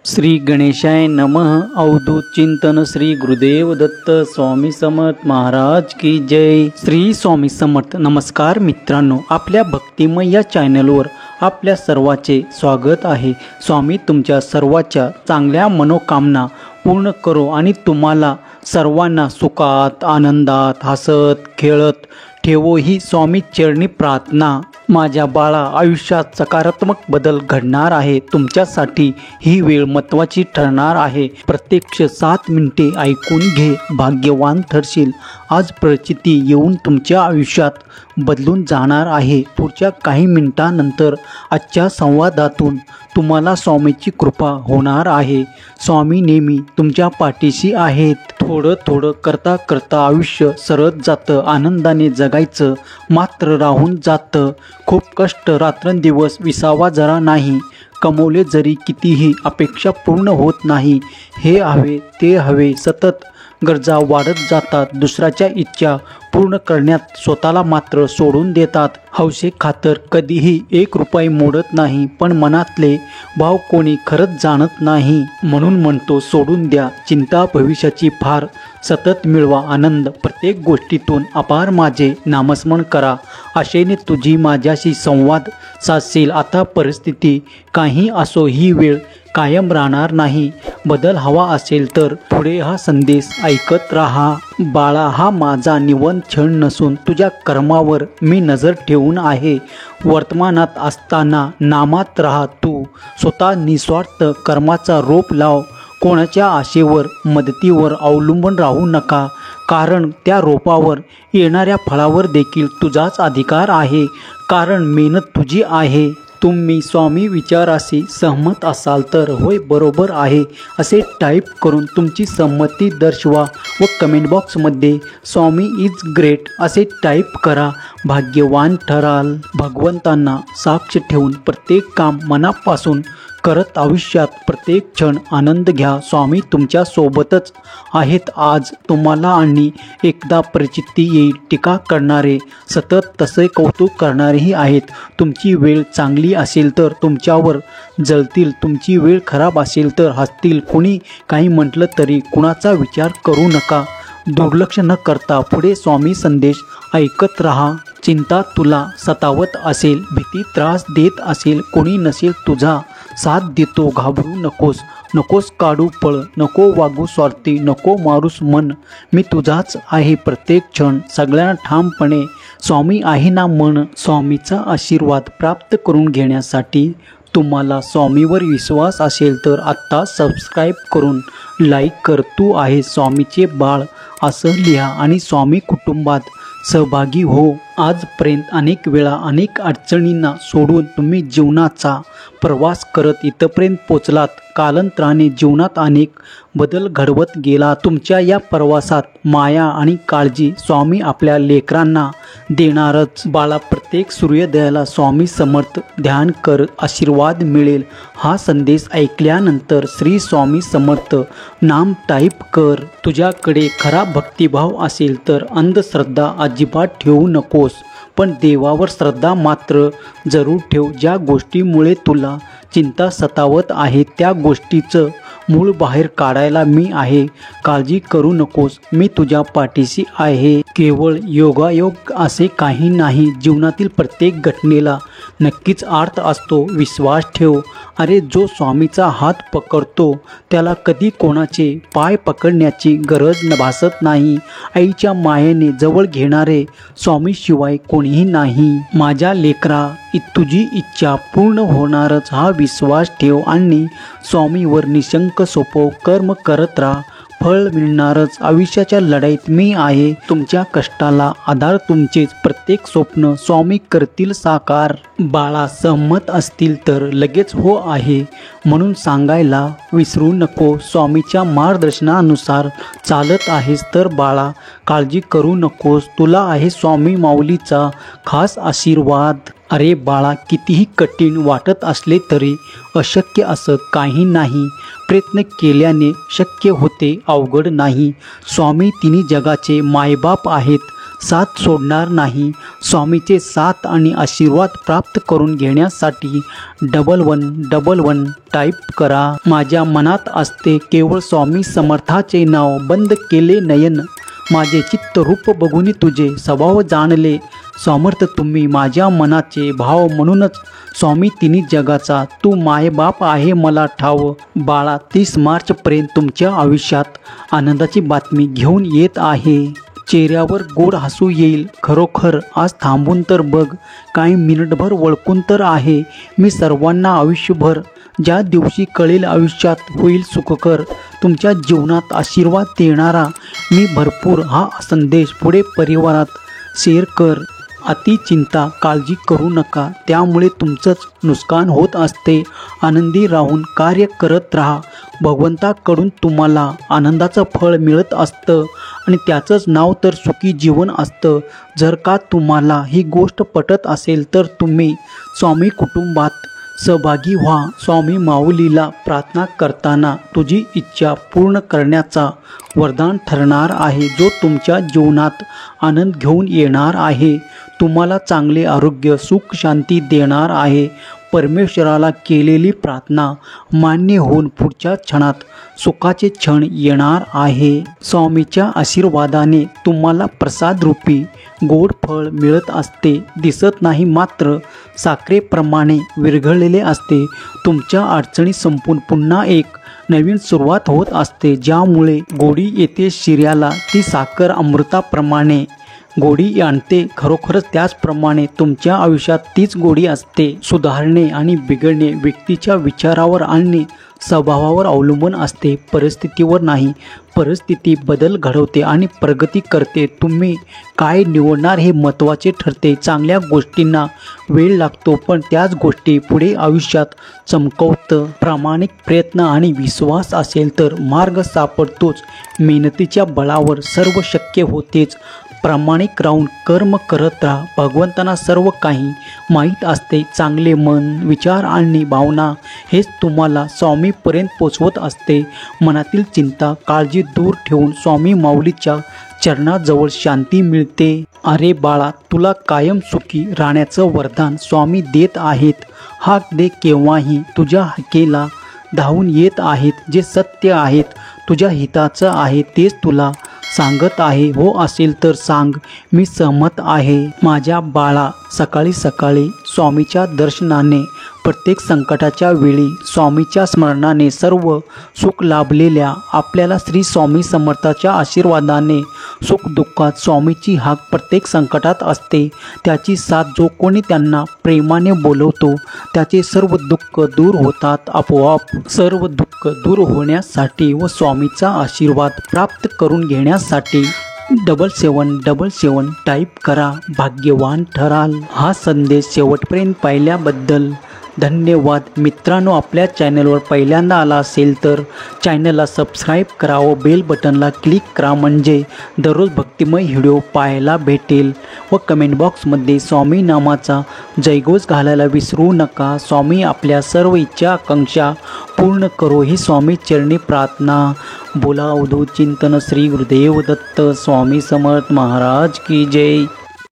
श्री गणेशाय नमः। अवधूत चिंतन श्री गुरुदेव दत्त स्वामी समर्थ महाराज की जय। श्री स्वामी समर्थ। नमस्कार मित्रांनो, आपल्या भक्तिमय या चॅनलवर आपल्या सर्वांचे स्वागत आहे। स्वामी तुमच्या सर्वांच्या चांगल्या मनोकामना पूर्ण करो आणि तुम्हाला सर्वांना सुखात आनंदात हसत खेळत ठेवो ही स्वामी चरणी प्रार्थना। माझ्या बाळा, आयुष्यात सकारात्मक बदल घडणार आहे। तुमच्यासाठी ही वेळ महत्त्वाची ठरणार आहे। प्रत्यक्ष 7 मिनिटे ऐकून घे, भाग्यवान ठरशील। आज परिस्थिती येऊन तुमच्या आयुष्यात बदलून जाणार आहे। पुढच्या काही मिनिटांनंतर आजच्या संवादातून तुम्हाला स्वामीची कृपा होणार आहे। स्वामी नेहमी तुमच्या पाठीशी आहेत। थोडं थोडं करता करता आयुष्य सरत जातं। आनंदाने जगायचं मात्र राहून जातं। खूप कष्ट रात्रंदिवस विसावा जरा नाही। कमवले जरी कितीही अपेक्षा पूर्ण होत नाही। हे हवे ते हवे सतत गरजा वाढत जातात। दुसऱ्याच्या इच्छा पूर्ण करण्यात स्वतःला मात्र सोडून देतात। हौसे खातर कधीही 1 रुपया मोडत नाही, पण मनातले भाव कोणी खरंच जाणत नाही। म्हणून म्हणतो, सोडून द्या चिंता भविष्याची फार, सतत मिळवा आनंद प्रत्येक गोष्टीतून। अपार माझे नामस्मरण करा, आशेने तुझी माझ्याशी संवाद साधशील। आता परिस्थिती काही असो, ही वेळ कायम राहणार नाही। बदल हवा असेल तर पुढे हा संदेश ऐकत राहा। बाळा, हा माझा निवंत क्षण नसून तुझ्या कर्मावर मी नजर ठेवून आहे। वर्तमानात असताना नामात राहा तू। स्वतः निस्वार्थ कर्माचा रोप लाव। कोणाच्या आशेवर मदतीवर अवलंबून राहू नका, कारण त्या रोपावर येणाऱ्या फळावर देखील तुझाच अधिकार आहे। कारण मेहनत तुझी आहे। तुम्ही स्वामी विचाराशी सहमत असाल तर होय बरोबर आहे असे टाईप करून तुमची संमती दर्शवा व कमेंट बॉक्समध्ये स्वामी इज ग्रेट असे टाईप करा। भाग्यवान ठराल। भगवंतांना साक्ष ठेवून प्रत्येक काम मनापासून करत आयुष्यात प्रत्येक क्षण आनंद घ्या। स्वामी तुमच्या सोबतच आहेत। आज तुम्हाला आणि एकदा परिचिती येईल। टीका करणारे सतत तसे कौतुक करणारेही आहेत। तुमची वेळ चांगली असेल तर तुमच्यावर जळतील, तुमची वेळ खराब असेल तर हसतील। कुणी काही म्हटलं तरी कुणाचा विचार करू नका। दुर्लक्ष न करता पुढे स्वामी संदेश ऐकत राहा। चिंता तुला सतावत असेल, भीती त्रास देत असेल, कोणी नसेल तुझा साथ देतो, घाबरू नकोस। नकोस काढू पळ, नको वागू स्वार्थी, नको मारूस मन। मी तुझाच आहे प्रत्येक क्षण, सगळ्यांना ठामपणे स्वामी आहे ना मन। स्वामीचा आशीर्वाद प्राप्त करून घेण्यासाठी तुम्हाला स्वामीवर विश्वास असेल तर आत्ता सबस्क्राईब करून लाईक कर। तू आहे स्वामीचे बाळ असं लिहा आणि स्वामी कुटुंबात सहभागी हो। आजपर्यंत अनेक वेळा अनेक अडचणींना सोडून तुम्ही जीवनाचा प्रवास करत इथपर्यंत पोचलात। कालांतराने जीवनात अनेक बदल घडवत गेला। तुमच्या या प्रवासात माया आणि काळजी स्वामी आपल्या लेकरांना देणारच। बाळा, प्रत्येक सूर्योदयाला स्वामी समर्थ ध्यान कर, आशीर्वाद मिळेल। हा संदेश ऐकल्यानंतर श्री स्वामी समर्थ नाम टाईप कर। तुझ्याकडे खरा भक्तिभाव असेल तर अंधश्रद्धा अजिबात ठेवू नकोस, पण देवावर श्रद्धा मात्र जरूर ठेव। ज्या गोष्टीमुळे तुला चिंता सतावत आहे त्या गोष्टीचं मूळ बाहेर काढायला मी आहे। काळजी करू नकोस, मी तुझ्या पाठीशी आहे। केवळ योगायोग असे काही नाही, जीवनातील प्रत्येक घटनेला नक्कीच अर्थ असतो। विश्वास ठेव। अरे, जो स्वामीचा हात पकडतो त्याला कधी कोणाचे पाय पकडण्याची गरज भासत नाही। आईच्या मायेने जवळ घेणारे स्वामीशिवाय कोणीही नाही। माझ्या लेकरा, तुझी इच्छा पूर्ण होणारच हा विश्वास ठेव आणि स्वामीवर निशंक सोपव। कर्म करत राहा, फळ मिळणारच। आयुष्याच्या लढाईत मी आहे। तुमच्या कष्टाला आधार तुमचेच प्रत्येक स्वप्न स्वामी करतील साकार। बाळा, सहमत असतील तर लगेच हो आहे म्हणून सांगायला विसरू नको। स्वामीच्या मार्गदर्शनानुसार चालत आहेस तर बाळा काळजी करू नकोस। तुला आहे स्वामी माऊलीचा खास आशीर्वाद। अरे बाळा, कितीही कठीण वाटत असले तरी अशक्य असं काही नाही। प्रयत्न केल्याने शक्य होते, अवघड नाही। स्वामी तिन्ही जगाचे मायबाप आहेत। साथ सोडणार नाही. स्वामीचे साथ आणि आशीर्वाद प्राप्त करून घेण्यासाठी 1111 टाईप करा. माझ्या मनात असते केवळ स्वामी समर्थाचे नाव, बंद केले नयन माझे चित्तरूप बघून तुझे स्वभाव जाणले. समर्थ तुम्ही माझ्या मनाचे भाव, म्हणूनच स्वामी तिन्ही जगाचा तू मायबाप आहे मला ठाव. बाळा, 30 मार्चपर्यंत तुमच्या आयुष्यात आनंदाची बातमी घेऊन येत आहे. चेहऱ्यावर गोड हसू येईल. खरोखर आज थांबून तर बघ, काही मिनिटभर वळकून तर आहे मी सर्वांना आयुष्यभर. ज्या दिवशी कळेल आयुष्यात होईल सुखकर, तुमच्या जीवनात आशीर्वाद देणारा मी भरपूर. हा संदेश पुढे परिवारात शेअर कर. अति चिंता काळजी करू नका, त्यामुळे तुमचंच नुकसान होत असते. आनंदी राहून कार्य करत राहा. भगवंताकडून तुम्हाला आनंदाचं फळ मिळत असतं आणि त्याचंच नाव तर सुखी जीवन असतं. जर का तुम्हाला ही गोष्ट पटत असेल तर तुम्ही स्वामी कुटुंबात सहभागी व्हा. स्वामी माऊलीला प्रार्थना करताना तुझी इच्छा पूर्ण करण्याचा वरदान ठरणार आहे, जो तुमच्या जीवनात आनंद घेऊन येणार आहे. तुम्हाला चांगले आरोग्य, सुख, शांती देणार आहे. परमेश्वराला केलेली प्रार्थना मान्य होऊन पुढच्या क्षणात सुखाचे क्षण येणार आहे. स्वामीच्या आशीर्वादाने तुम्हाला प्रसादरूपी गोड फळ मिळत असते. दिसत नाही, मात्र साखरेप्रमाणे विरघळलेले असते. तुमच्या अडचणी संपून पुन्हा एक नवीन सुरुवात होत असते, ज्यामुळे गोडी येते शिर्याला. ती साखर अमृताप्रमाणे गोडी आणते. खरोखरच त्याचप्रमाणे तुमच्या आयुष्यात तीच गोडी असते. सुधारणे आणि बिघडणे व्यक्तीच्या विचारावर आणि स्वभावावर अवलंबून असते, परिस्थितीवर नाही. परिस्थिती बदल घडवते आणि प्रगती करते. तुम्ही काय निवडणार हे महत्त्वाचे ठरते. चांगल्या गोष्टींना वेळ लागतो, पण त्याच गोष्टी पुढे आयुष्यात चमकवतं. प्रामाणिक प्रयत्न आणि विश्वास असेल तर मार्ग सापडतोच. मेहनतीच्या बळावर सर्व शक्य होतेच. प्रामाणिक राहून कर्म करत राहा. भगवंतांना सर्व काही माहीत असते. चांगले मन, विचार आणि भावना हेच तुम्हाला स्वामीपर्यंत पोचवत असते. मनातील चिंता, काळजी दूर ठेवून स्वामी माऊलीच्या चरणाजवळ शांती मिळते. अरे बाळा, तुला कायम सुखी राहण्याचं वरदान स्वामी देत आहेत. हाक दे केव्हाही, तुझ्या हाकेला धावून येत आहेत. जे सत्य आहेत, तुझ्या हिताचं आहे, तेच तुला सांगत आहे. हो असेल तर सांग, मी सहमत आहे. माझ्या बाळा, सकाळी सकाळी स्वामीच्या दर्शनाने, प्रत्येक संकटाच्या वेळी स्वामीच्या स्मरणाने सर्व सुख लाभलेल्या आपल्याला श्री स्वामी समर्थाच्या आशीर्वादाने सुखदुःखात स्वामीची हाक प्रत्येक संकटात असते. त्याची साथ जो कोणी त्यांना प्रेमाने बोलवतो, त्याचे सर्व दुःख दूर होतात आपोआप. सर्व दुःख दूर होण्यासाठी व स्वामीचा आशीर्वाद प्राप्त करून घेण्यासाठी 7777 टाईप करा. भाग्यवान ठराल. हा संदेश शेवटपर्यंत पाहिल्याबद्दल धन्यवाद. मित्रांनो, आपल्या चॅनलवर पहिल्यांदा आला असेल तर चॅनलला सबस्क्राईब करा व बेल बटनला क्लिक करा, म्हणजे दररोज भक्तिमय व्हिडिओ पाहायला भेटेल. व कमेंट बॉक्समध्ये स्वामी नामाचा जयघोष घालायला विसरू नका. स्वामी आपल्या सर्व इच्छा आकांक्षा पूर्ण करो ही स्वामी चरणी प्रार्थना. बोला अवधूत चिंतन श्री गुरुदेव दत्त स्वामी समर्थ महाराज की जय.